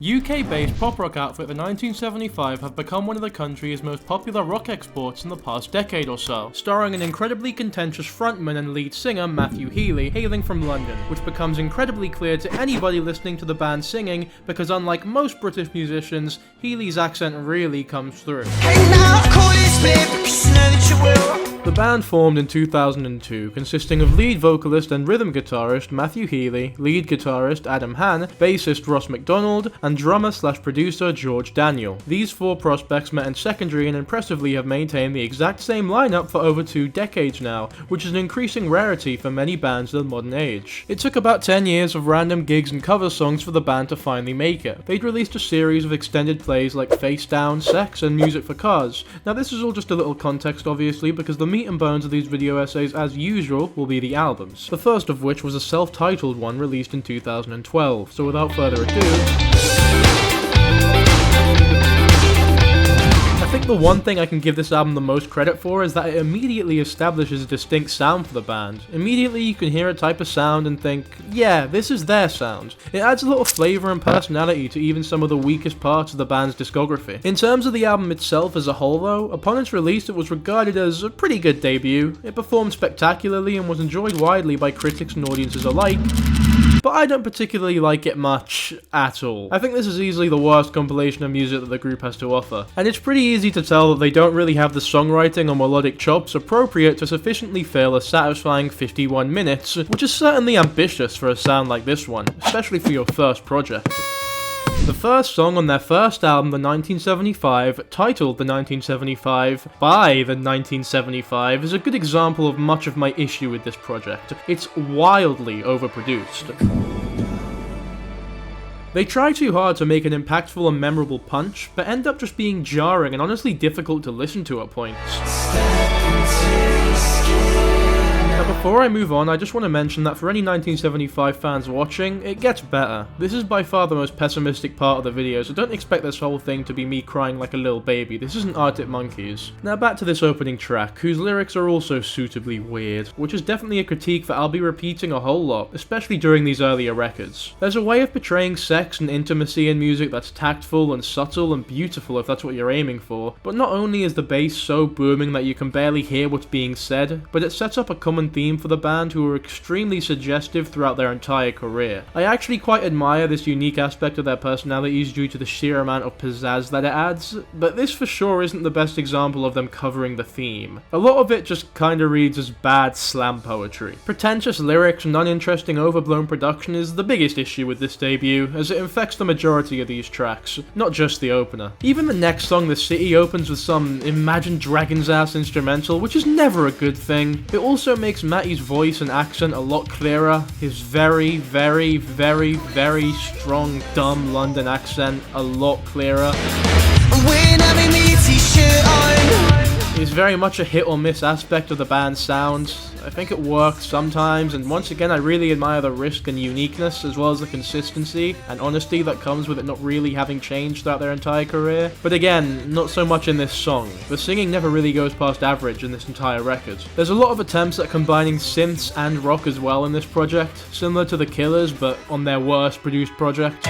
UK-based pop rock outfit The 1975 have become one of the country's most popular rock exports in the past decade or so, starring an incredibly contentious frontman and lead singer Matthew Healy, hailing from London, which becomes incredibly clear to anybody listening to the band singing because unlike most British musicians, Healy's accent really comes through. The band formed in 2002, consisting of lead vocalist and rhythm guitarist Matthew Healy, lead guitarist Adam Hann, bassist Ross MacDonald, and drummer/producer George Daniel. These four prospects met in secondary and impressively have maintained the exact same lineup for over 2 decades now, which is an increasing rarity for many bands of the modern age. It took about 10 years of random gigs and cover songs for the band to finally make it. They'd released a series of extended plays like Face Down, Sex, and Music for Cars. Now this is all just a little context obviously, because the meat and bones of these video essays as usual will be the albums, the first of which was a self-titled one released in 2012, so without further ado, I think the one thing I can give this album the most credit for is that it immediately establishes a distinct sound for the band. Immediately you can hear a type of sound and think, yeah, this is their sound. It adds a little flavour and personality to even some of the weakest parts of the band's discography. In terms of the album itself as a whole though, upon its release it was regarded as a pretty good debut. It performed spectacularly and was enjoyed widely by critics and audiences alike, but I don't particularly like it much at all. I think this is easily the worst compilation of music that the group has to offer, and it's pretty easy to tell that they don't really have the songwriting or melodic chops appropriate to sufficiently fill a satisfying 51 minutes, which is certainly ambitious for a sound like this one, especially for your first project. The first song on their first album, The 1975, titled The 1975, by The 1975, is a good example of much of my issue with this project. It's wildly overproduced. They try too hard to make an impactful and memorable punch, but end up just being jarring and honestly difficult to listen to at points. Now before I move on, I just want to mention that for any 1975 fans watching, it gets better. This is by far the most pessimistic part of the video, so don't expect this whole thing to be me crying like a little baby. This isn't Arctic Monkeys. Now back to this opening track, whose lyrics are also suitably weird, which is definitely a critique that I'll be repeating a whole lot, especially during these earlier records. There's a way of portraying sex and intimacy in music that's tactful and subtle and beautiful if that's what you're aiming for, but not only is the bass so booming that you can barely hear what's being said, but it sets up a common theme for the band who are extremely suggestive throughout their entire career. I actually quite admire this unique aspect of their personalities due to the sheer amount of pizzazz that it adds, but this for sure isn't the best example of them covering the theme. A lot of it just kinda reads as bad slam poetry. Pretentious lyrics and uninteresting overblown production is the biggest issue with this debut, as it infects the majority of these tracks, not just the opener. Even the next song, The City, opens with some Imagine Dragons ass instrumental, which is never a good thing. It also makes Matty's voice and accent a lot clearer, his very, very, very, very strong, dumb London accent a lot clearer. It's very much a hit or miss aspect of the band's sound. I think it works sometimes, and once again I really admire the risk and uniqueness, as well as the consistency and honesty that comes with it not really having changed throughout their entire career. But again, not so much in this song. The singing never really goes past average in this entire record. There's a lot of attempts at combining synths and rock as well in this project, similar to The Killers but on their worst produced project.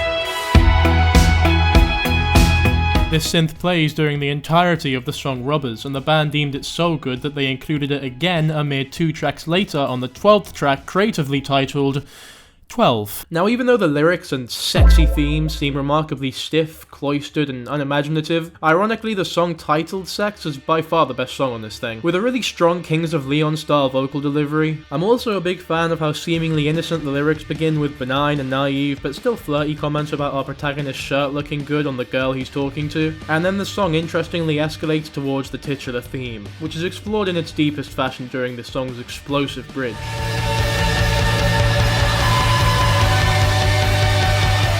This synth plays during the entirety of the song Rubbers, and the band deemed it so good that they included it again a mere 2 tracks later on the 12th track, creatively titled 12. Now even though the lyrics and sexy themes seem remarkably stiff, cloistered and unimaginative, ironically the song titled Sex is by far the best song on this thing, with a really strong Kings of Leon style vocal delivery. I'm also a big fan of how seemingly innocent the lyrics begin, with benign and naive but still flirty comments about our protagonist's shirt looking good on the girl he's talking to, and then the song interestingly escalates towards the titular theme, which is explored in its deepest fashion during the song's explosive bridge.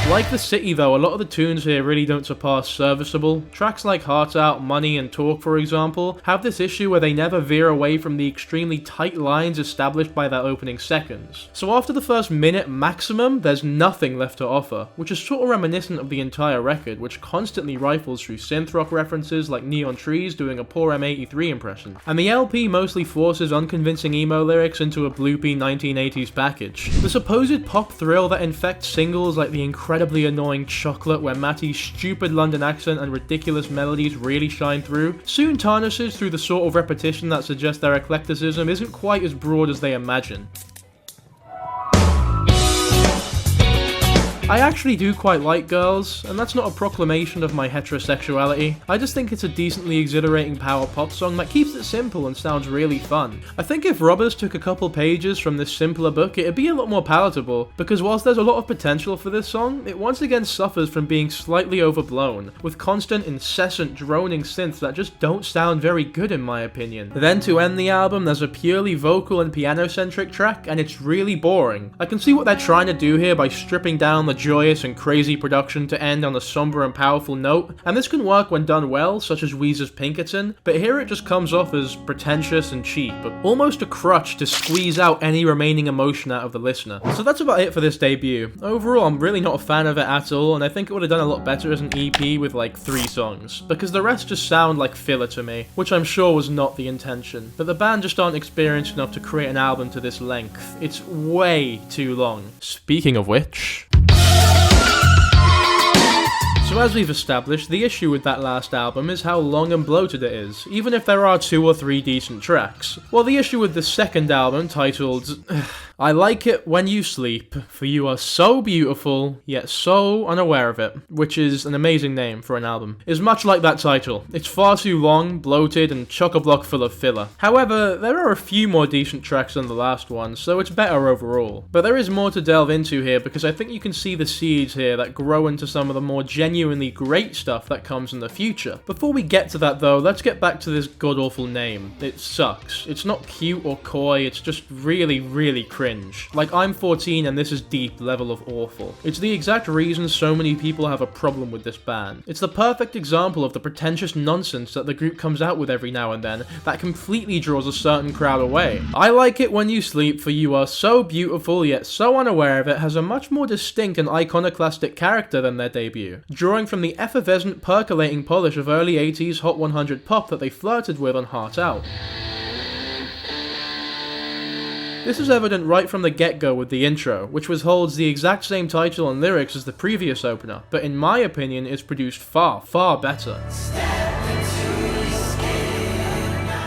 Like The City though, a lot of the tunes here really don't surpass serviceable. Tracks like Heart Out, Money and Talk for example, have this issue where they never veer away from the extremely tight lines established by their opening seconds. So after the first minute maximum, there's nothing left to offer, which is sort of reminiscent of the entire record, which constantly rifles through synth rock references like Neon Trees doing a poor M83 impression. And the LP mostly forces unconvincing emo lyrics into a bloopy 1980s package. The supposed pop thrill that infects singles like the incredible incredibly annoying Chocolate, where Matty's stupid London accent and ridiculous melodies really shine through, soon tarnishes through the sort of repetition that suggests their eclecticism isn't quite as broad as they imagine. I actually do quite like Girls, and that's not a proclamation of my heterosexuality. I just think it's a decently exhilarating power pop song that keeps it simple and sounds really fun. I think if Robbers took a couple pages from this simpler book, it'd be a lot more palatable, because whilst there's a lot of potential for this song, it once again suffers from being slightly overblown, with constant, incessant, droning synths that just don't sound very good in my opinion. Then to end the album, there's a purely vocal and piano-centric track, and it's really boring. I can see what they're trying to do here by stripping down the joyous and crazy production to end on a somber and powerful note, and this can work when done well, such as Weezer's Pinkerton, but here it just comes off as pretentious and cheap, almost a crutch to squeeze out any remaining emotion out of the listener. So that's about it for this debut. Overall, I'm really not a fan of it at all, and I think it would have done a lot better as an EP with like 3 songs, because the rest just sound like filler to me, which I'm sure was not the intention. But the band just aren't experienced enough to create an album to this length. It's way too long. Speaking of which... So as we've established, the issue with that last album is how long and bloated it is, even if there are 2 or 3 decent tracks. While the issue with the second album, titled I Like It When You Sleep, for you are so beautiful, yet so unaware of it, which is an amazing name for an album, is much like that title. It's far too long, bloated, and chock-a-block full of filler. However, there are a few more decent tracks than the last one, so it's better overall. But there is more to delve into here, because I think you can see the seeds here that grow into some of the more genuinely great stuff that comes in the future. Before we get to that though, let's get back to this god-awful name. It sucks. It's not cute or coy, it's just really, really cringe. Like, I'm 14 and this is deep level of awful. It's the exact reason so many people have a problem with this band. It's the perfect example of the pretentious nonsense that the group comes out with every now and then that completely draws a certain crowd away. I Like It When You Sleep, for you are so beautiful yet so unaware of it has a much more distinct and iconoclastic character than their debut, drawing from the effervescent, percolating polish of early 80s Hot 100 pop that they flirted with on Heart Out. This is evident right from the get-go with the intro, which holds the exact same title and lyrics as the previous opener, but in my opinion is produced far, far better.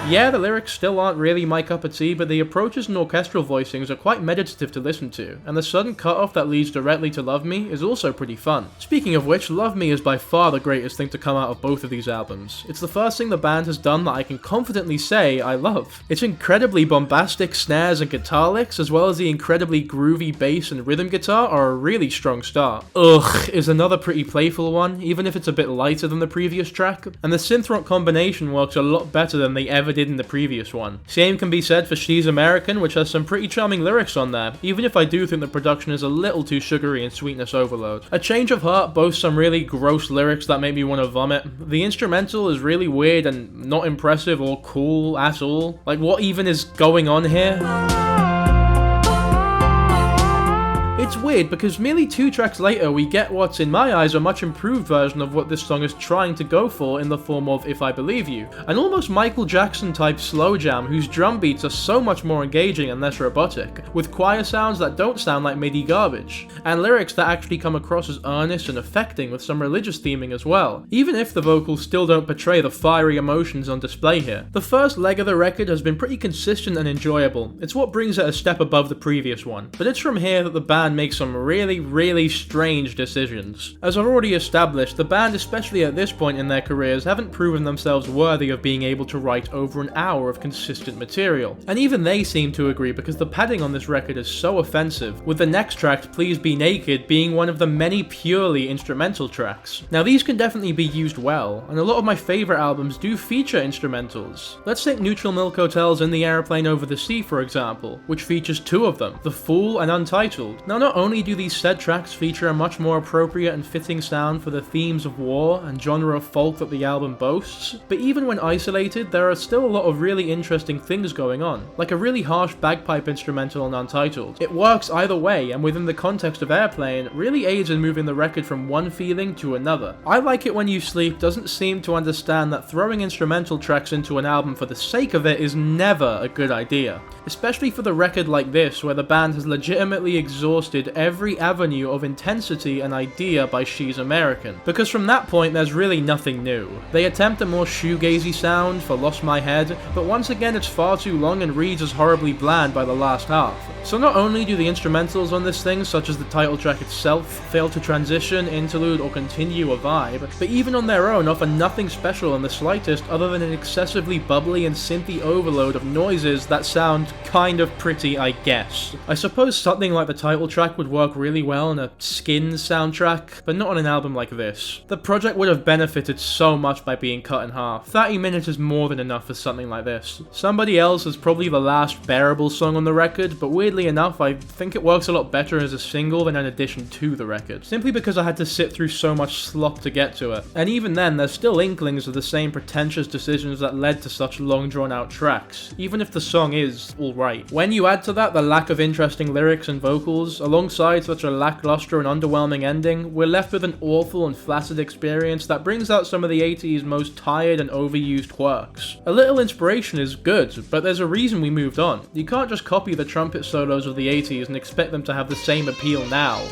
Yeah, the lyrics still aren't really my cup of tea, but the approaches and orchestral voicings are quite meditative to listen to, and the sudden cut-off that leads directly to Love Me is also pretty fun. Speaking of which, Love Me is by far the greatest thing to come out of both of these albums. It's the first thing the band has done that I can confidently say I love. Its incredibly bombastic snares and guitar licks, as well as the incredibly groovy bass and rhythm guitar, are a really strong start. Ugh is another pretty playful one, even if it's a bit lighter than the previous track, and the synth rock combination works a lot better than they ever did in the previous one. Same can be said for She's American, which has some pretty charming lyrics on there, even if I do think the production is a little too sugary and sweetness overload. A Change of Heart boasts some really gross lyrics that make me want to vomit. The instrumental is really weird and not impressive or cool at all. Like, what even is going on here? It's weird because merely 2 tracks later we get what's in my eyes a much improved version of what this song is trying to go for in the form of If I Believe You, an almost Michael Jackson type slow jam whose drum beats are so much more engaging and less robotic, with choir sounds that don't sound like MIDI garbage, and lyrics that actually come across as earnest and affecting with some religious theming as well, even if the vocals still don't portray the fiery emotions on display here. The first leg of the record has been pretty consistent and enjoyable. It's what brings it a step above the previous one, but it's from here that the band make some really, really strange decisions. As I've already established, the band, especially at this point in their careers, haven't proven themselves worthy of being able to write over an hour of consistent material. And even they seem to agree because the padding on this record is so offensive, with the next track, Please Be Naked, being one of the many purely instrumental tracks. Now these can definitely be used well, and a lot of my favourite albums do feature instrumentals. Let's take Neutral Milk Hotel's In the Aeroplane Over the Sea for example, which features 2 of them, The Fool and Untitled. Now not only do these said tracks feature a much more appropriate and fitting sound for the themes of war and genre of folk that the album boasts, but even when isolated, there are still a lot of really interesting things going on, like a really harsh bagpipe instrumental on Untitled. It works either way, and within the context of Airplane, really aids in moving the record from one feeling to another. I Like It When You Sleep doesn't seem to understand that throwing instrumental tracks into an album for the sake of it is never a good idea, especially for the record like this, where the band has legitimately exhausted exhausted every avenue of intensity and idea by She's American, because from that point there's really nothing new. They attempt a more shoegazy sound for Lost My Head, but once again it's far too long and reads as horribly bland by the last half. So not only do the instrumentals on this thing, such as the title track itself, fail to transition, interlude, or continue a vibe, but even on their own offer nothing special in the slightest other than an excessively bubbly and synthy overload of noises that sound kind of pretty, I guess. I suppose something like the title track would work really well on a Skins soundtrack, but not on an album like this. The project would have benefited so much by being cut in half. 30 minutes is more than enough for something like this. Somebody Else is probably the last bearable song on the record, but weirdly enough, I think it works a lot better as a single than an addition to the record, simply because I had to sit through so much slop to get to it. And even then, there's still inklings of the same pretentious decisions that led to such long drawn out tracks, even if the song is alright. When you add to that the lack of interesting lyrics and vocals, alongside such a lackluster and underwhelming ending, we're left with an awful and flaccid experience that brings out some of the 80s most tired and overused quirks. A little inspiration is good, but there's a reason we moved on. You can't just copy the trumpet solos of the 80s and expect them to have the same appeal now.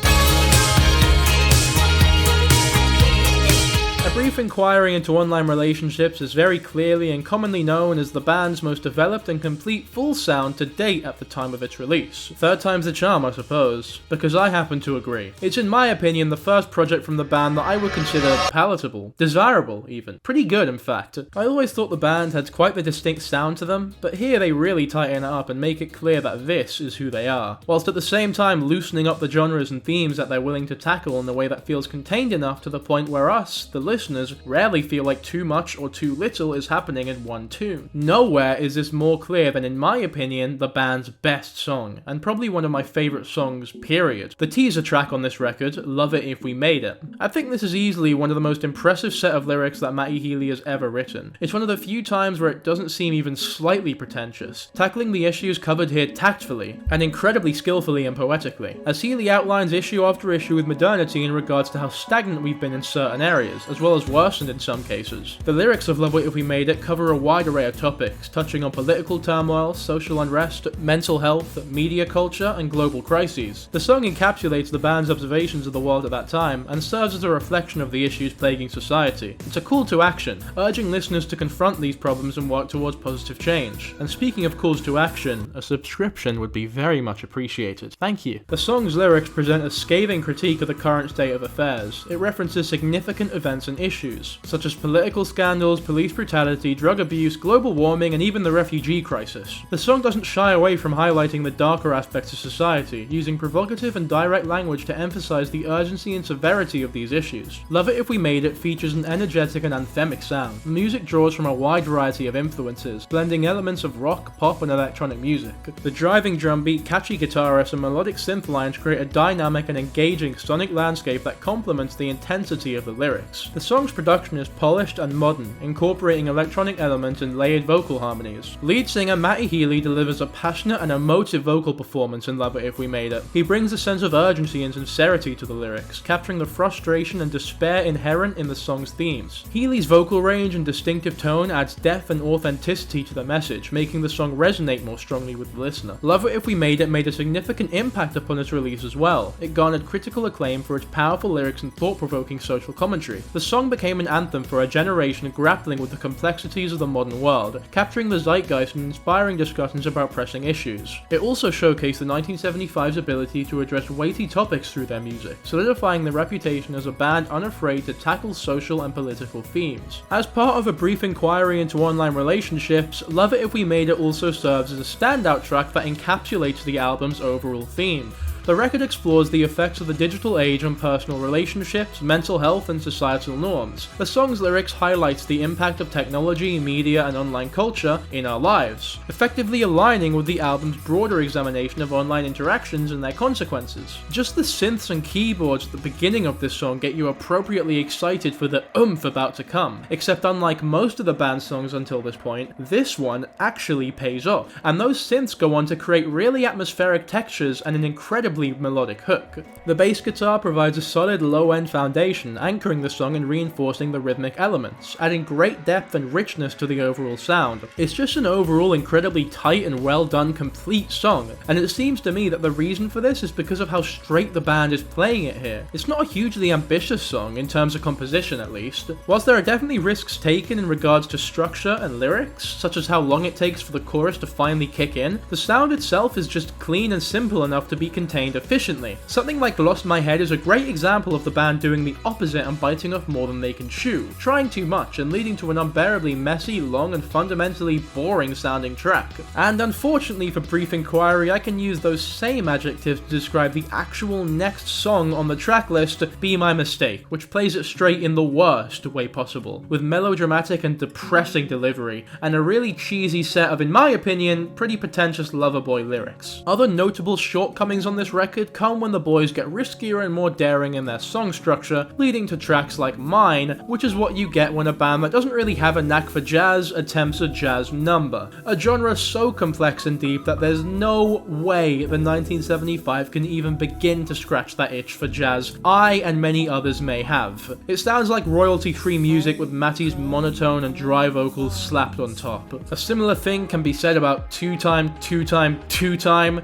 A brief inquiry into online relationships is very clearly and commonly known as the band's most developed and complete full sound to date at the time of its release. Third time's the charm, I suppose, because I happen to agree. It's in my opinion the first project from the band that I would consider palatable, desirable even. Pretty good in fact. I always thought the band had quite the distinct sound to them, but here they really tighten it up and make it clear that this is who they are, whilst at the same time loosening up the genres and themes that they're willing to tackle in a way that feels contained enough to the point where us, the listeners, rarely feel like too much or too little is happening in one tune. Nowhere is this more clear than, in my opinion, the band's best song, and probably one of my favourite songs, period. The teaser track on this record, Love It If We Made It. I think this is easily one of the most impressive set of lyrics that Matty Healy has ever written. It's one of the few times where it doesn't seem even slightly pretentious, tackling the issues covered here tactfully, and incredibly skillfully and poetically, as Healy outlines issue after issue with modernity in regards to how stagnant we've been in certain areas, as well as worsened in some cases. The lyrics of Love It If We Made It cover a wide array of topics, touching on political turmoil, social unrest, mental health, media culture, and global crises. The song encapsulates the band's observations of the world at that time, and serves as a reflection of the issues plaguing society. It's a call to action, urging listeners to confront these problems and work towards positive change. And speaking of calls to action, a subscription would be very much appreciated. Thank you. The song's lyrics present a scathing critique of the current state of affairs. It references significant events and issues, such as political scandals, police brutality, drug abuse, global warming, and even the refugee crisis. The song doesn't shy away from highlighting the darker aspects of society, using provocative and direct language to emphasize the urgency and severity of these issues. Love It If We Made It features an energetic and anthemic sound. The music draws from a wide variety of influences, blending elements of rock, pop, and electronic music. The driving drum beat, catchy guitar riffs, and melodic synth lines create a dynamic and engaging sonic landscape that complements the intensity of the lyrics. The song's production is polished and modern, incorporating electronic elements and layered vocal harmonies. Lead singer Matty Healy delivers a passionate and emotive vocal performance in Love It If We Made It. He brings a sense of urgency and sincerity to the lyrics, capturing the frustration and despair inherent in the song's themes. Healy's vocal range and distinctive tone adds depth and authenticity to the message, making the song resonate more strongly with the listener. Love It If We Made It made a significant impact upon its release as well. It garnered critical acclaim for its powerful lyrics and thought-provoking social commentary. The song became an anthem for a generation grappling with the complexities of the modern world, capturing the zeitgeist and inspiring discussions about pressing issues. It also showcased the 1975's ability to address weighty topics through their music, solidifying their reputation as a band unafraid to tackle social and political themes. As part of a brief inquiry into online relationships, Love It If We Made It also serves as a standout track that encapsulates the album's overall theme. The record explores the effects of the digital age on personal relationships, mental health, and societal norms. The song's lyrics highlights the impact of technology, media, and online culture in our lives, effectively aligning with the album's broader examination of online interactions and their consequences. Just the synths and keyboards at the beginning of this song get you appropriately excited for the oomph about to come, except unlike most of the band's songs until this point, this one actually pays off, and those synths go on to create really atmospheric textures and an incredible incredibly melodic hook. The bass guitar provides a solid low-end foundation, anchoring the song and reinforcing the rhythmic elements, adding great depth and richness to the overall sound. It's just an overall incredibly tight and well done complete song, and it seems to me that the reason for this is because of how straight the band is playing it here. It's not a hugely ambitious song, in terms of composition at least. Whilst there are definitely risks taken in regards to structure and lyrics, such as how long it takes for the chorus to finally kick in, the sound itself is just clean and simple enough to be contained efficiently. Something like Lost My Head is a great example of the band doing the opposite and biting off more than they can chew, trying too much and leading to an unbearably messy, long and fundamentally boring sounding track. And unfortunately for Brief Inquiry, I can use those same adjectives to describe the actual next song on the track list, Be My Mistake, which plays it straight in the worst way possible, with melodramatic and depressing delivery, and a really cheesy set of, in my opinion, pretty pretentious Loverboy lyrics. Other notable shortcomings on this record come when the boys get riskier and more daring in their song structure, leading to tracks like Mine, which is what you get when a band that doesn't really have a knack for jazz attempts a jazz number. A genre so complex and deep that there's no way the 1975 can even begin to scratch that itch for jazz I and many others may have. It sounds like royalty-free music with Matty's monotone and dry vocals slapped on top. A similar thing can be said about Two Time,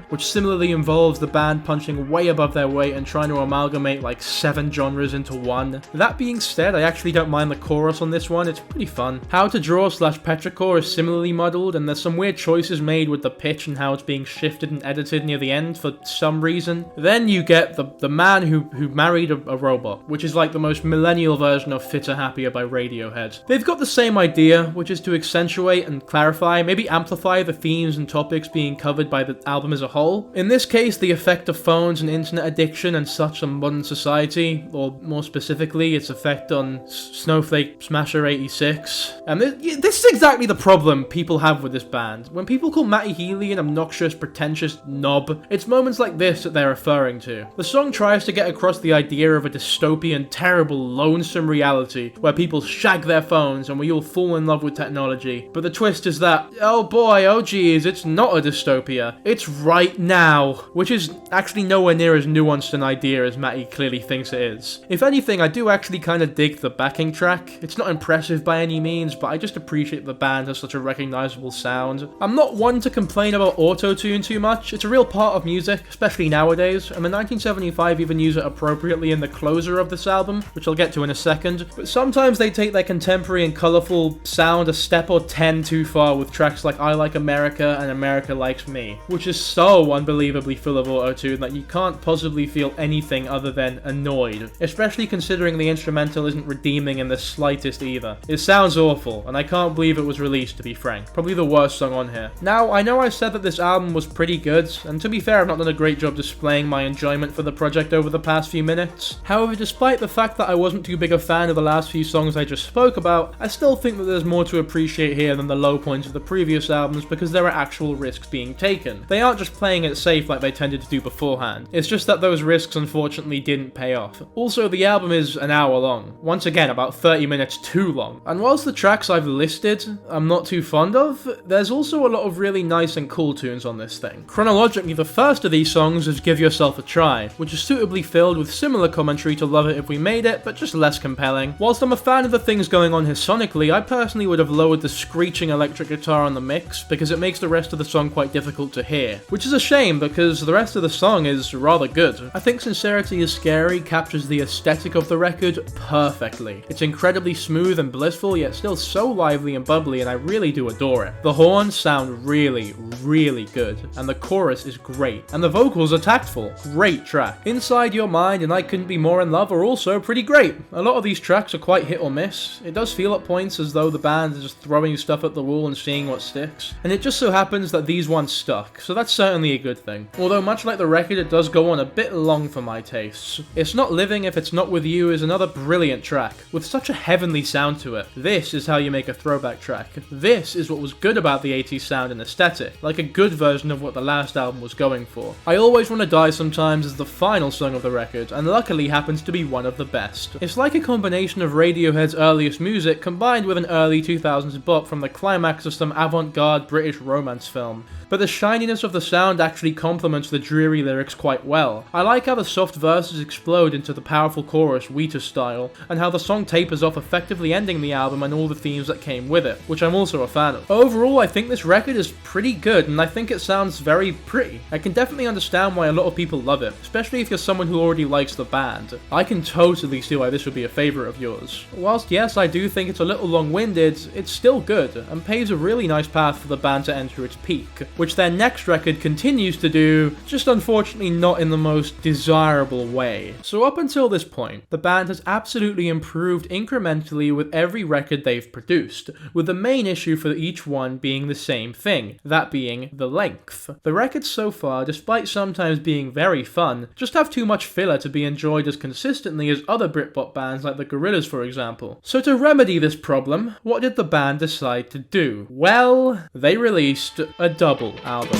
which similarly involves the band punching way above their weight and trying to amalgamate like 7 genres into one. That being said, I actually don't mind the chorus on this one, it's pretty fun. How to Draw / Petrichor is similarly muddled, and there's some weird choices made with the pitch and how it's being shifted and edited near the end for some reason. Then you get the man who married a robot, which is like the most millennial version of Fitter Happier by Radiohead. They've got the same idea, which is to accentuate and clarify, maybe amplify the themes and topics being covered by the album as a whole. In this case, the effect of phones and internet addiction and such on modern society, or more specifically, its effect on Snowflake Smasher 86. And this is exactly the problem people have with this band. When people call Matty Healy an obnoxious, pretentious knob, it's moments like this that they're referring to. The song tries to get across the idea of a dystopian, terrible, lonesome reality where people shag their phones and we all fall in love with technology. But the twist is that, oh boy, oh geez, it's not a dystopia. It's right now, which is actually nowhere near as nuanced an idea as Matty clearly thinks it is. If anything, I do actually kind of dig the backing track. It's not impressive by any means, but I just appreciate the band has such a recognizable sound. I'm not one to complain about auto-tune too much. It's a real part of music, especially nowadays, and the 1975 even use it appropriately in the closer of this album, which I'll get to in a second. But sometimes they take their contemporary and colourful sound a step or 10 too far with tracks like I Like America and America Likes Me, which is so unbelievably full of auto-tune that you can't possibly feel anything other than annoyed, especially considering the instrumental isn't redeeming in the slightest either. It sounds awful, and I can't believe it was released, to be frank. Probably the worst song on here. Now, I know I said that this album was pretty good, and to be fair, I've not done a great job displaying my enjoyment for the project over the past few minutes. However, despite the fact that I wasn't too big a fan of the last few songs I just spoke about, I still think that there's more to appreciate here than the low points of the previous albums because there are actual risks being taken. They aren't just playing it safe like they tended to do beforehand. It's just that those risks unfortunately didn't pay off. Also, the album is an hour long. Once again, about 30 minutes too long. And whilst the tracks I've listed I'm not too fond of, there's also a lot of really nice and cool tunes on this thing. Chronologically, the first of these songs is Give Yourself a Try, which is suitably filled with similar commentary to Love It If We Made It, but just less compelling. Whilst I'm a fan of the things going on here sonically, I personally would have lowered the screeching electric guitar on the mix because it makes the rest of the song quite difficult to hear. Which is a shame because the rest of the song is rather good. I think Sincerity Is Scary captures the aesthetic of the record perfectly. It's incredibly smooth and blissful, yet still so lively and bubbly, and I really do adore it. The horns sound really, really good, and the chorus is great, and the vocals are tactful. Great track. Inside Your Mind and I Couldn't Be More in Love are also pretty great. A lot of these tracks are quite hit or miss. It does feel at points as though the band is just throwing stuff at the wall and seeing what sticks, and it just so happens that these ones stuck, so that's certainly a good thing. Although much like the record, it does go on a bit long for my tastes. It's Not Living If It's Not With You is another brilliant track, with such a heavenly sound to it. This is how you make a throwback track. This is what was good about the 80s sound and aesthetic, like a good version of what the last album was going for. I Always Wanna Die Sometimes is the final song of the record, and luckily happens to be one of the best. It's like a combination of Radiohead's earliest music combined with an early 2000s bop from the climax of some avant-garde British romance film. But the shininess of the sound actually complements the dreary story lyrics quite well. I like how the soft verses explode into the powerful chorus Wheatus style, and how the song tapers off, effectively ending the album and all the themes that came with it, which I'm also a fan of. Overall, I think this record is pretty good, and I think it sounds very pretty. I can definitely understand why a lot of people love it, especially if you're someone who already likes the band. I can totally see why this would be a favourite of yours. Whilst yes, I do think it's a little long-winded, it's still good, and paves a really nice path for the band to enter its peak, which their next record continues to do, just unfortunately not in the most desirable way. So up until this point, the band has absolutely improved incrementally with every record they've produced, with the main issue for each one being the same thing, that being the length. The records so far, despite sometimes being very fun, just have too much filler to be enjoyed as consistently as other Britpop bands like the Gorillaz, for example. So to remedy this problem, what did the band decide to do? Well, they released a double album.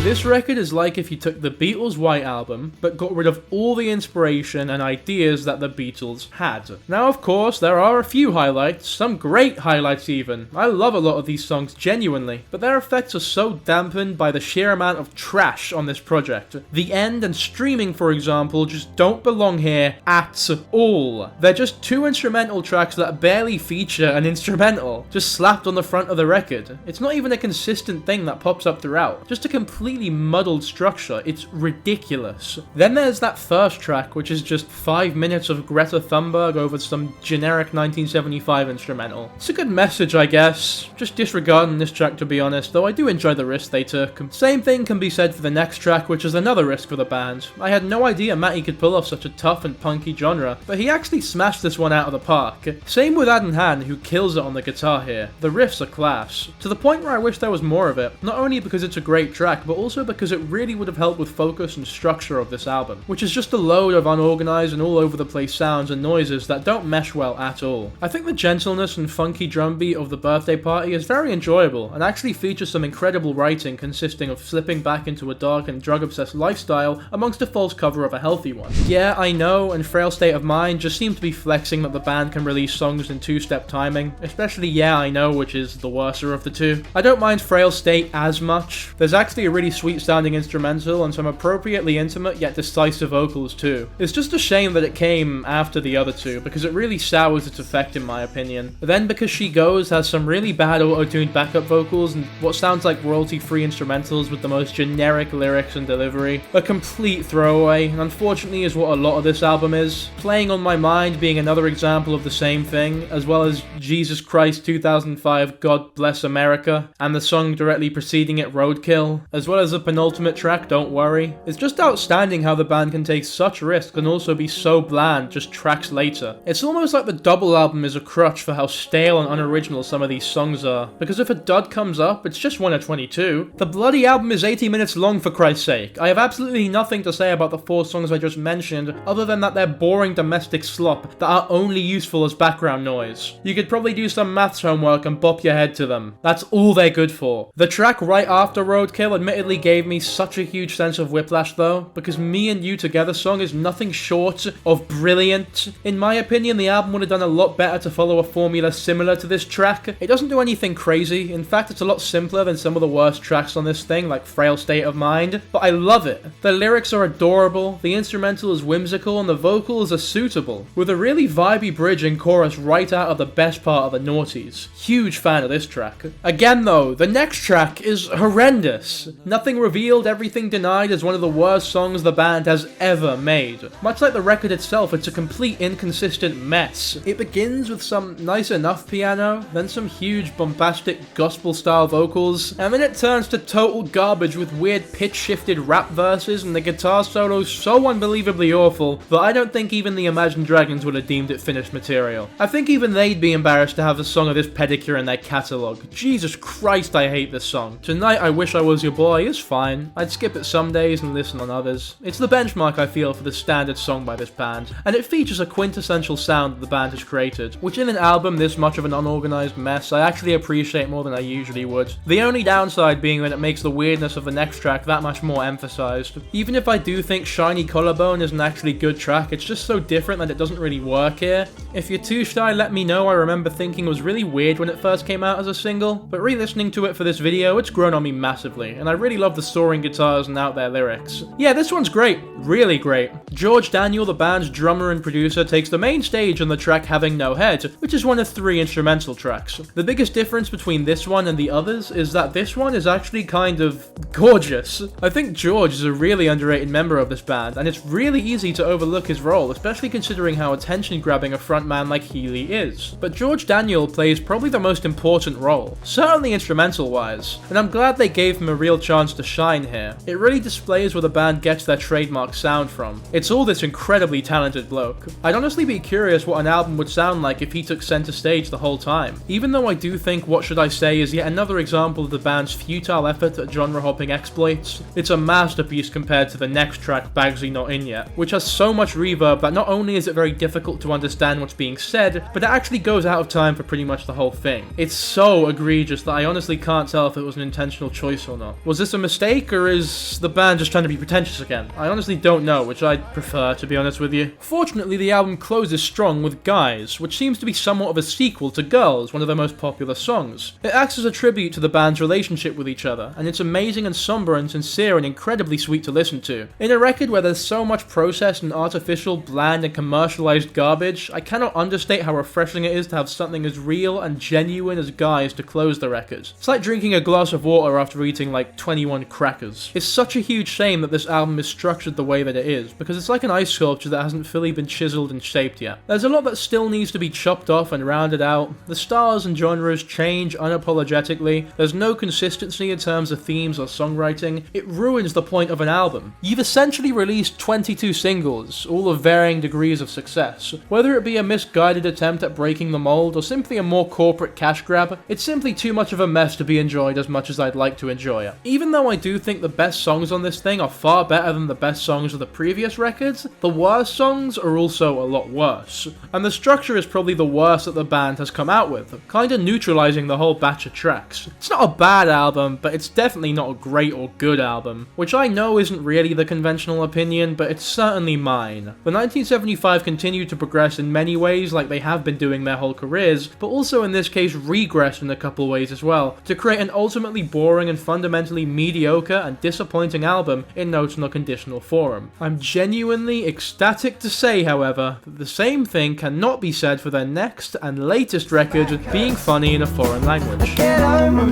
This record is like if you took the Beatles' White Album, but got rid of all the inspiration and ideas that the Beatles had. Now, of course, there are a few highlights, some great highlights even. I love a lot of these songs genuinely, but their effects are so dampened by the sheer amount of trash on this project. The End and Streaming, for example, just don't belong here at all. They're just two instrumental tracks that barely feature an instrumental, just slapped on the front of the record. It's not even a consistent thing that pops up throughout, just a complete muddled structure. It's ridiculous. Then there's that first track, which is just 5 minutes of Greta Thunberg over some generic 1975 instrumental. It's a good message, I guess. Just disregarding this track, to be honest, though I do enjoy the risk they took. Same thing can be said for the next track, which is another risk for the band. I had no idea Matty could pull off such a tough and punky genre, but he actually smashed this one out of the park. Same with Adam Han, who kills it on the guitar here. The riffs are class, to the point where I wish there was more of it, not only because it's a great track, but also because it really would have helped with focus and structure of this album, which is just a load of unorganized and all over the place sounds and noises that don't mesh well at all. I think the gentleness and funky drum beat of The Birthday Party is very enjoyable, and actually features some incredible writing consisting of slipping back into a dark and drug-obsessed lifestyle amongst a false cover of a healthy one. Yeah, I know, and Frail State of Mind just seem to be flexing that the band can release songs in two-step timing, especially Yeah, I Know, which is the worser of the two. I don't mind Frail State as much. There's actually a really sweet sounding instrumental and some appropriately intimate yet decisive vocals too. It's just a shame that it came after the other two, because it really sours its effect in my opinion. Then Because She Goes has some really bad auto-tuned backup vocals and what sounds like royalty-free instrumentals with the most generic lyrics and delivery. A complete throwaway, and unfortunately is what a lot of this album is. Playing on My Mind being another example of the same thing, as well as Jesus Christ 2005 God Bless America, and the song directly preceding it, Roadkill, as well as the penultimate track, Don't Worry. It's just outstanding how the band can take such risks and also be so bland just tracks later. It's almost like the double album is a crutch for how stale and unoriginal some of these songs are, because if a dud comes up, it's just 1 of 22. The bloody album is 80 minutes long, for Christ's sake. I have absolutely nothing to say about the 4 songs I just mentioned, other than that they're boring domestic slop that are only useful as background noise. You could probably do some maths homework and bop your head to them. That's all they're good for. The track right after Roadkill admittedly gave me such a huge sense of whiplash though, because Me and You Together song is nothing short of brilliant. In my opinion, the album would have done a lot better to follow a formula similar to this track. It doesn't do anything crazy, in fact it's a lot simpler than some of the worst tracks on this thing, like Frail State of Mind, but I love it. The lyrics are adorable, the instrumental is whimsical, and the vocals are suitable, with a really vibey bridge and chorus right out of the best part of the noughties. Huge fan of this track. Again though, the next track is horrendous. Nothing Revealed, Everything Denied is one of the worst songs the band has ever made. Much like the record itself, it's a complete inconsistent mess. It begins with some nice enough piano, then some huge bombastic gospel-style vocals, and then it turns to total garbage with weird pitch-shifted rap verses and the guitar solo so unbelievably awful that I don't think even the Imagine Dragons would have deemed it finished material. I think even they'd be embarrassed to have a song of this pedigree in their catalogue. Jesus Christ, I hate this song. Tonight I Wish I Was Your Boy is fine. I'd skip it some days and listen on others. It's the benchmark I feel for the standard song by this band, and it features a quintessential sound that the band has created, which in an album this much of an unorganized mess I actually appreciate more than I usually would. The only downside being that it makes the weirdness of the next track that much more emphasized. Even if I do think Shiny Collarbone is an actually good track, it's just so different that it doesn't really work here. If you're too shy, let me know. I remember thinking it was really weird when it first came out as a single, but re-listening to it for this video, it's grown on me massively, and I really really love the soaring guitars and out there lyrics. Yeah, this one's great. Really great. George Daniel, the band's drummer and producer, takes the main stage on the track Having No Head, which is one of 3 instrumental tracks. The biggest difference between this one and the others is that this one is actually kind of gorgeous. I think George is a really underrated member of this band, and it's really easy to overlook his role, especially considering how attention-grabbing a frontman like Healy is. But George Daniel plays probably the most important role, certainly instrumental-wise, and I'm glad they gave him a real chance to shine here. It really displays where the band gets their trademark sound from. It's all this incredibly talented bloke. I'd honestly be curious what an album would sound like if he took center stage the whole time. Even though I do think What Should I Say is yet another example of the band's futile effort at genre-hopping exploits, it's a masterpiece compared to the next track, Bagsy Not In Yet, which has so much reverb that not only is it very difficult to understand what's being said, but it actually goes out of time for pretty much the whole thing. It's so egregious that I honestly can't tell if it was an intentional choice or not. Was this a mistake, or is the band just trying to be pretentious again? I honestly don't know, which I'd prefer, to be honest with you. Fortunately, the album closes strong with Guys, which seems to be somewhat of a sequel to Girls, one of their most popular songs. It acts as a tribute to the band's relationship with each other, and it's amazing and somber and sincere and incredibly sweet to listen to. In a record where there's so much processed and artificial, bland and commercialized garbage, I cannot understate how refreshing it is to have something as real and genuine as Guys to close the record. It's like drinking a glass of water after eating like 21 crackers. It's such a huge shame that this album is structured the way that it is, because it's like an ice sculpture that hasn't fully been chiseled and shaped yet. There's a lot that still needs to be chopped off and rounded out. The styles and genres change unapologetically. There's no consistency in terms of themes or songwriting. It ruins the point of an album. You've essentially released 22 singles, all of varying degrees of success. Whether it be a misguided attempt at breaking the mold or simply a more corporate cash grab, it's simply too much of a mess to be enjoyed as much as I'd like to enjoy it. Even though I do think the best songs on this thing are far better than the best songs of the previous records, the worst songs are also a lot worse. And the structure is probably the worst that the band has come out with, kinda neutralizing the whole batch of tracks. It's not a bad album, but it's definitely not a great or good album, which I know isn't really the conventional opinion, but it's certainly mine. The 1975 continued to progress in many ways like they have been doing their whole careers, but also in this case regressed in a couple ways as well, to create an ultimately boring and fundamentally mediocre and disappointing album in notional conditional form. I'm genuinely ecstatic to say, however, that the same thing cannot be said for their next and latest record, Being Funny in a Foreign Language. I'm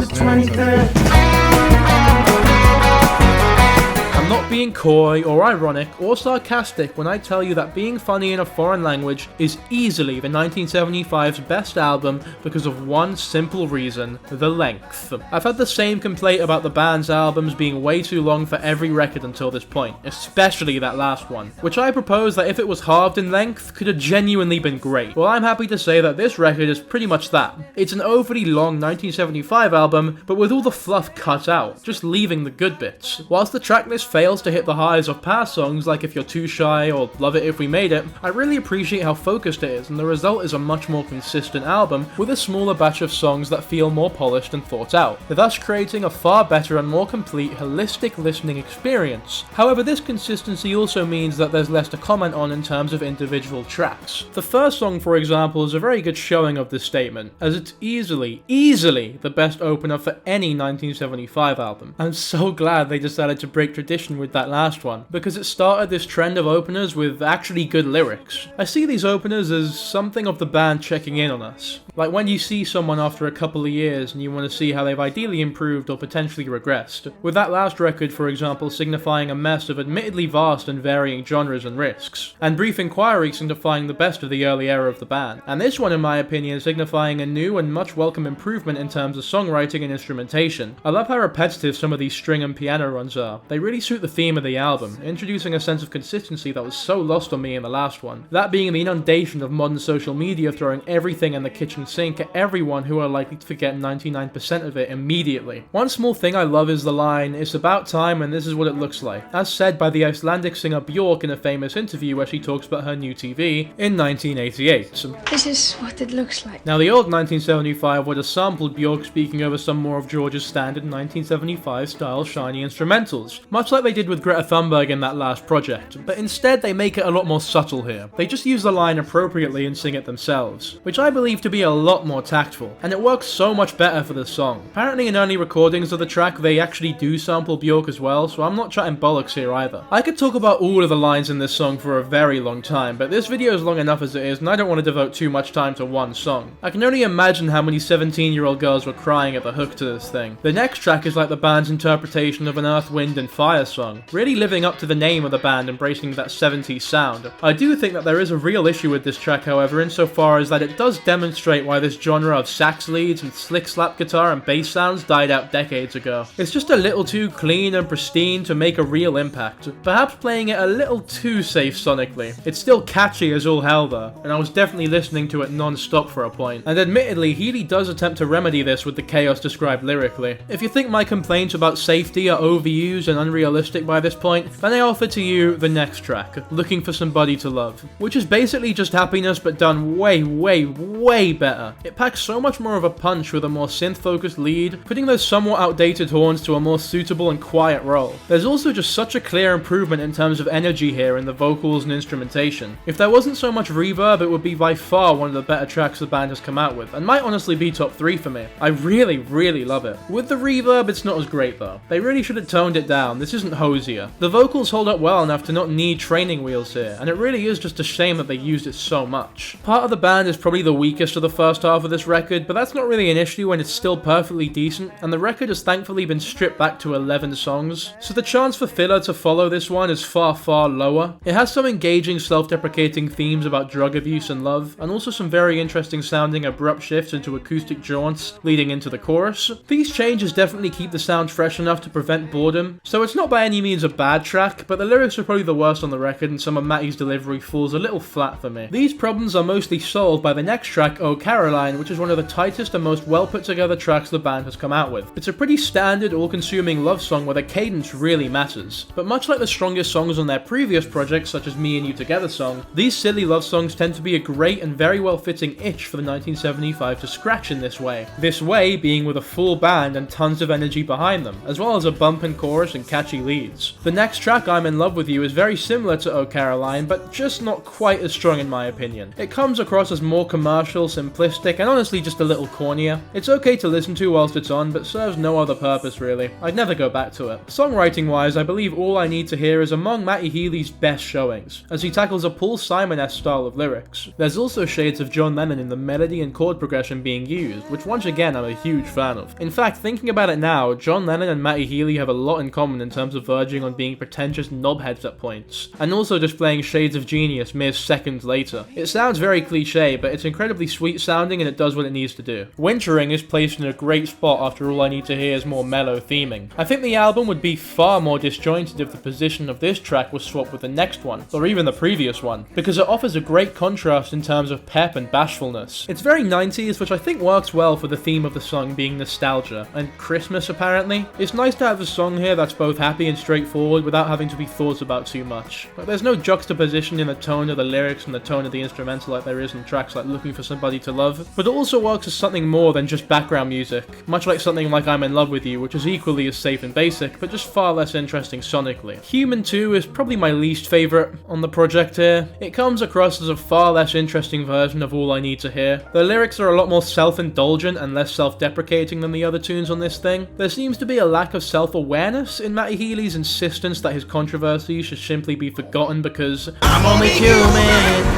not being coy or ironic or sarcastic when I tell you that Being Funny in a Foreign Language is easily the 1975's best album because of one simple reason: the length. I've had the same complaint about the band's albums being way too long for every record until this point, especially that last one, which I propose that if it was halved in length, could have genuinely been great. Well, I'm happy to say that this record is pretty much that. It's an overly long 1975 album, but with all the fluff cut out, just leaving the good bits. Whilst the tracklist fails to hit the highs of past songs like If You're Too Shy or Love It If We Made It, I really appreciate how focused it is, and the result is a much more consistent album with a smaller batch of songs that feel more polished and thought out, thus creating a far better and more complete holistic listening experience. However, this consistency also means that there's less to comment on in terms of individual tracks. The first song, for example, is a very good showing of this statement, as it's easily the best opener for any 1975 album. I'm so glad they decided to break tradition with that last one, because it started this trend of openers with actually good lyrics. I see these openers as something of the band checking in on us. Like when you see someone after a couple of years and you want to see how they've ideally improved or potentially regressed. With that last record, for example, signifying a mess of admittedly vast and varying genres and risks, and Brief Inquiry signifying the best of the early era of the band. And this one, in my opinion, signifying a new and much welcome improvement in terms of songwriting and instrumentation. I love how repetitive some of these string and piano runs are. They really suit the theme of the album, introducing a sense of consistency that was so lost on me in the last one. That being the inundation of modern social media throwing everything in the kitchen sink at everyone who are likely to forget 99% of it immediately. One small thing I love is the line, "It's about time and this is what it looks like," as said by the Icelandic singer Björk in a famous interview where she talks about her new TV in 1988. This is what it looks like. Now, the old 1975 would have sampled Björk speaking over some more of George's standard 1975 style shiny instrumentals, much like like they did with Greta Thunberg in that last project, but instead they make it a lot more subtle here. They just use the line appropriately and sing it themselves, which I believe to be a lot more tactful, and it works so much better for this song. Apparently in early recordings of the track they actually do sample Bjork as well, so I'm not chatting bollocks here either. I could talk about all of the lines in this song for a very long time, but this video is long enough as it is, and I don't want to devote too much time to one song. I can only imagine how many 17-year-old girls were crying at the hook to this thing. The next track is like the band's interpretation of an Earth, Wind and Fire song, really living up to the name of the band, embracing that 70s sound. I do think that there is a real issue with this track, however, insofar as that it does demonstrate why this genre of sax leads and slick slap guitar and bass sounds died out decades ago. It's just a little too clean and pristine to make a real impact, perhaps playing it a little too safe sonically. It's still catchy as all hell though, and I was definitely listening to it non-stop for a point. And admittedly, Healy does attempt to remedy this with the chaos described lyrically. If you think my complaints about safety are overused and unrealistic by this point, then I offer to you the next track, Looking for Somebody to Love, which is basically just happiness but done way better. It packs so much more of a punch with a more synth-focused lead, putting those somewhat outdated horns to a more suitable and quiet role. There's also just such a clear improvement in terms of energy here in the vocals and instrumentation. If there wasn't so much reverb, it would be by far one of the better tracks the band has come out with, and might honestly be top 3 for me. I really love it. With the reverb, it's not as great though. They really should have toned it down. This isn't Hosier. The vocals hold up well enough to not need training wheels here, and it really is just a shame that they used it so much. Part of the band is probably the weakest of the first half of this record, but that's not really an issue when it's still perfectly decent, and the record has thankfully been stripped back to 11 songs, so the chance for filler to follow this one is far lower. It has some engaging self-deprecating themes about drug abuse and love, and also some very interesting sounding abrupt shifts into acoustic jaunts leading into the chorus. These changes definitely keep the sound fresh enough to prevent boredom, so it's not by any means a bad track, but the lyrics are probably the worst on the record and some of Matty's delivery falls a little flat for me. These problems are mostly solved by the next track, Oh Caroline, which is one of the tightest and most well put together tracks the band has come out with. It's a pretty standard, all-consuming love song where the cadence really matters, but much like the strongest songs on their previous projects such as Me and You Together song, these silly love songs tend to be a great and very well fitting itch for the 1975 to scratch in this way. This way being with a full band and tons of energy behind them, as well as a bumpin' chorus and catchy leads. The next track, I'm in Love With You, is very similar to Oh Caroline, but just not quite as strong in my opinion. It comes across as more commercial, simplistic, and honestly just a little cornier. It's okay to listen to whilst it's on, but serves no other purpose really. I'd never go back to it. Songwriting wise, I believe All I Need to Hear is among Matty Healy's best showings, as he tackles a Paul Simon-esque style of lyrics. There's also shades of John Lennon in the melody and chord progression being used, which once again I'm a huge fan of. In fact, thinking about it now, John Lennon and Matty Healy have a lot in common in terms of verging on being pretentious knobheads at points, and also displaying shades of genius mere seconds later. It sounds very cliche, but it's incredibly sweet sounding and it does what it needs to do. Wintering is placed in a great spot after All I Need to Hear is more mellow theming. I think the album would be far more disjointed if the position of this track was swapped with the next one, or even the previous one, because it offers a great contrast in terms of pep and bashfulness. It's very 90s, which I think works well for the theme of the song being nostalgia, and Christmas apparently. It's nice to have a song here that's both happy and straightforward without having to be thought about too much. Like, there's no juxtaposition in the tone of the lyrics and the tone of the instrumental like there is in tracks like Looking for Somebody to Love, but it also works as something more than just background music, much like something like I'm in Love With You, which is equally as safe and basic, but just far less interesting sonically. Human 2 is probably my least favourite on the project here. It comes across as a far less interesting version of All I Need to Hear. The lyrics are a lot more self-indulgent and less self-deprecating than the other tunes on this thing. There seems to be a lack of self-awareness in Matty Healy's insistence that his controversy should simply be forgotten because I'm only human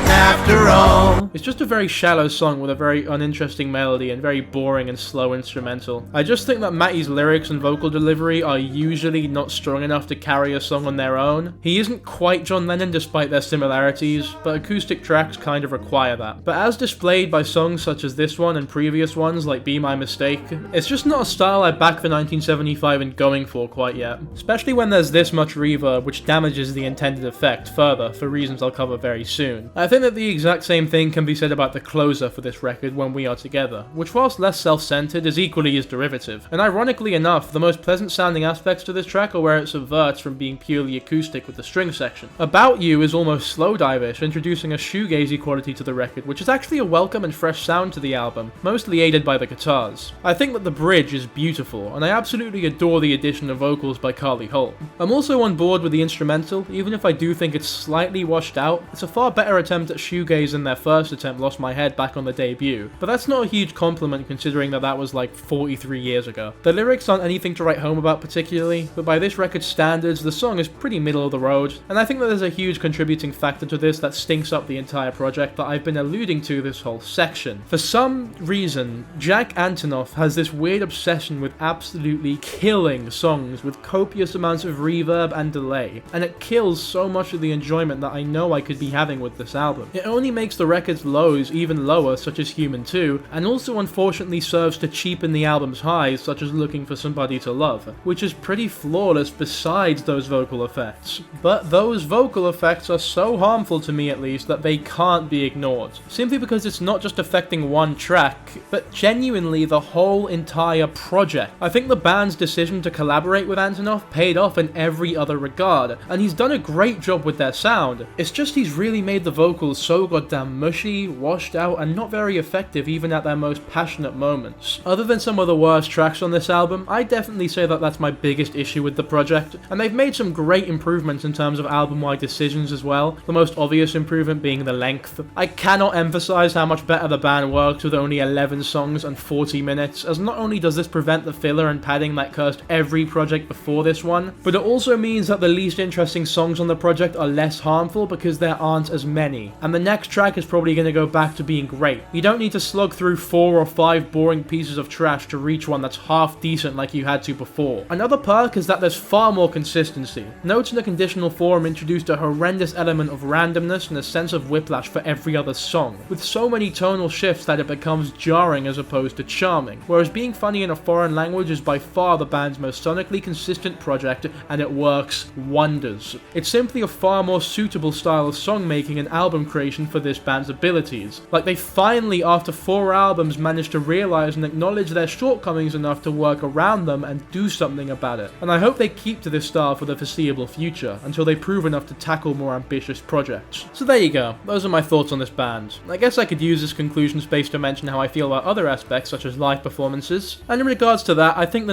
after all. It's just a very shallow song with a very uninteresting melody and very boring and slow instrumental. I just think that Matty's lyrics and vocal delivery are usually not strong enough to carry a song on their own. He isn't quite John Lennon despite their similarities, but acoustic tracks kind of require that. But as displayed by songs such as this one and previous ones like Be My Mistake, it's just not a style I back the 1975 in going for quite yet, especially when there's this much reverb which damages the intended effect further for reasons I'll cover very soon. I think that the exact same thing can can be said about the closer for this record, When We Are Together, which whilst less self-centered is equally as derivative. And ironically enough, the most pleasant sounding aspects to this track are where it subverts from being purely acoustic with the string section. About You is almost slowdive-ish, introducing a shoegazy quality to the record, which is actually a welcome and fresh sound to the album, mostly aided by the guitars. I think that the bridge is beautiful, and I absolutely adore the addition of vocals by Carly Holt. I'm also on board with the instrumental, even if I do think it's slightly washed out. It's a far better attempt at shoegaze than their first attempt, Lost My Head, back on the debut, but that's not a huge compliment considering that was like 43 years ago. The lyrics aren't anything to write home about particularly, but by this record's standards, the song is pretty middle of the road, and I think that there's a huge contributing factor to this that stinks up the entire project that I've been alluding to this whole section. For some reason, Jack Antonoff has this weird obsession with absolutely killing songs with copious amounts of reverb and delay, and it kills so much of the enjoyment that I know I could be having with this album. It only makes the record's lows even lower, such as Human 2, and also unfortunately serves to cheapen the album's highs, such as Looking for Somebody to Love, which is pretty flawless besides those vocal effects. But those vocal effects are so harmful to me at least that they can't be ignored, simply because it's not just affecting one track, but genuinely the whole entire project. I think the band's decision to collaborate with Antonoff paid off in every other regard, and he's done a great job with their sound. It's just he's really made the vocals so goddamn mushy, washed out, and not very effective even at their most passionate moments. Other than some of the worst tracks on this album, I definitely say that that's my biggest issue with the project, and they've made some great improvements in terms of album-wide decisions as well, the most obvious improvement being the length. I cannot emphasize how much better the band works with only 11 songs and 40 minutes, as not only does this prevent the filler and padding that cursed every project before this one, but it also means that the least interesting songs on the project are less harmful because there aren't as many, and the next track is probably going to go back to being great. You don't need to slug through 4 or 5 boring pieces of trash to reach one that's half decent like you had to before. Another perk is that there's far more consistency. Notes in the conditional form introduced a horrendous element of randomness and a sense of whiplash for every other song, with so many tonal shifts that it becomes jarring as opposed to charming, whereas being funny in a foreign language is by far the band's most sonically consistent project, and it works wonders. It's simply a far more suitable style of songmaking and album creation for this band's abilities. Like they finally, after 4 albums, managed to realize and acknowledge their shortcomings enough to work around them and do something about it. And I hope they keep to this style for the foreseeable future, until they prove enough to tackle more ambitious projects. So there you go, those are my thoughts on this band. I guess I could use this conclusion space to mention how I feel about other aspects such as live performances, and in regards to that, I think the